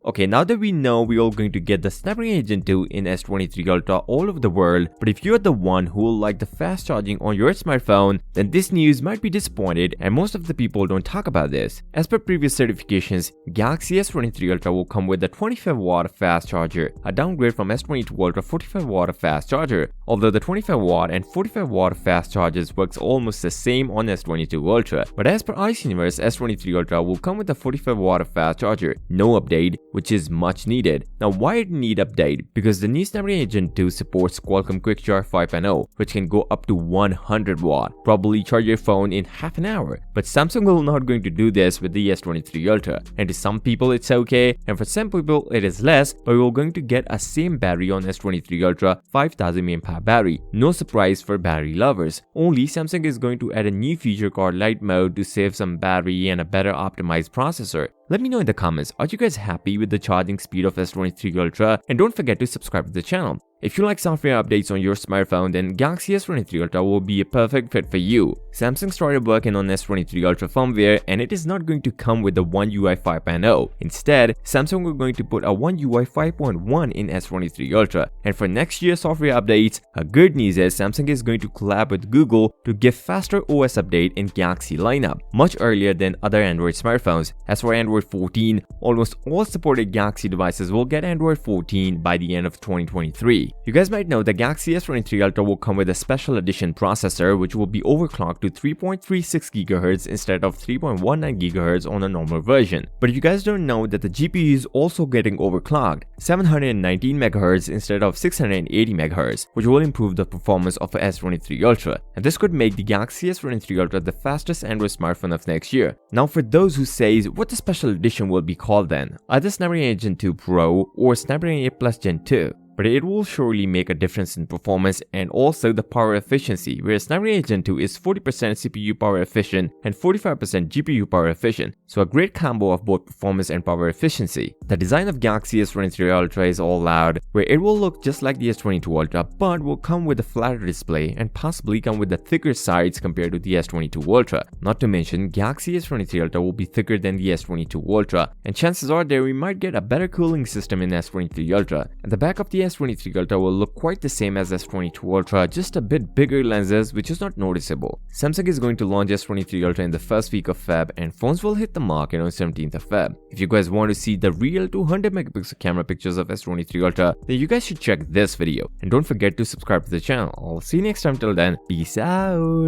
Okay, now that we know we are going to get the Snapdragon Gen 2 in S23 Ultra all over the world, but if you're the one who will like the fast charging on your smartphone, then this news might be disappointed and most of the people don't talk about this. As per previous certifications, Galaxy S23 Ultra will come with a 25-watt fast charger, a downgrade from S22 Ultra 45-watt fast charger, although the 25-watt and 45-watt fast chargers works almost the same on S22 Ultra. But as per exynos, S23 Ultra will come with a 45-watt fast charger, no update, which is much needed. Now why it need update? Because the new Snapdragon Gen 2 supports Qualcomm Quick Charge 5.0, which can go up to 100 watt, probably charge your phone in half an hour. But Samsung will not going to do this with the S23 Ultra, and to some people it's okay, and for some people it is less, but we're going to get a same battery on S23 Ultra, 5000 mAh battery. No surprise for battery lovers, only Samsung is going to add a new feature called light mode to save some battery and a better optimized processor. Let me know in the comments, are you guys happy with the charging speed of S23 Ultra? And don't forget to subscribe to the channel. If you like software updates on your smartphone, then Galaxy S23 Ultra will be a perfect fit for you. Samsung started working on S23 Ultra firmware and it is not going to come with the One UI 5.0. Instead, Samsung are going to put a One UI 5.1 in S23 Ultra. And for next year's software updates, good news is Samsung is going to collab with Google to give faster OS update in Galaxy lineup, much earlier than other Android smartphones. As for Android 14, almost all supported Galaxy devices will get Android 14 by the end of 2023. You guys might know the Galaxy S23 Ultra will come with a special edition processor which will be overclocked to 3.36 GHz instead of 3.19 GHz on a normal version. But you guys don't know that the GPU is also getting overclocked, 719 MHz instead of 680 MHz, which will improve the performance of a S23 Ultra. And this could make the Galaxy S23 Ultra the fastest Android smartphone of next year. Now for those who says what the special edition will be called then, either Snapdragon Gen 2 Pro or Snapdragon 8 Plus Gen 2. But it will surely make a difference in performance and also the power efficiency, where Snapdragon Gen 2 is 40% CPU power efficient and 45% GPU power efficient, so a great combo of both performance and power efficiency. The design of Galaxy S23 Ultra is all out, where it will look just like the S22 Ultra but will come with a flatter display and possibly come with the thicker sides compared to the S22 Ultra. Not to mention, Galaxy S23 Ultra will be thicker than the S22 Ultra, and chances are that we might get a better cooling system in S23 Ultra. At the back of the S23 Ultra will look quite the same as S22 Ultra, just a bit bigger lenses which is not noticeable. Samsung is going to launch S23 Ultra in the first week of Feb and phones will hit the market on 17th of Feb. If you guys want to see the real 200 megapixel camera pictures of S23 Ultra, then you guys should check this video. And don't forget to subscribe to the channel. I'll see you next time. Till then, peace out.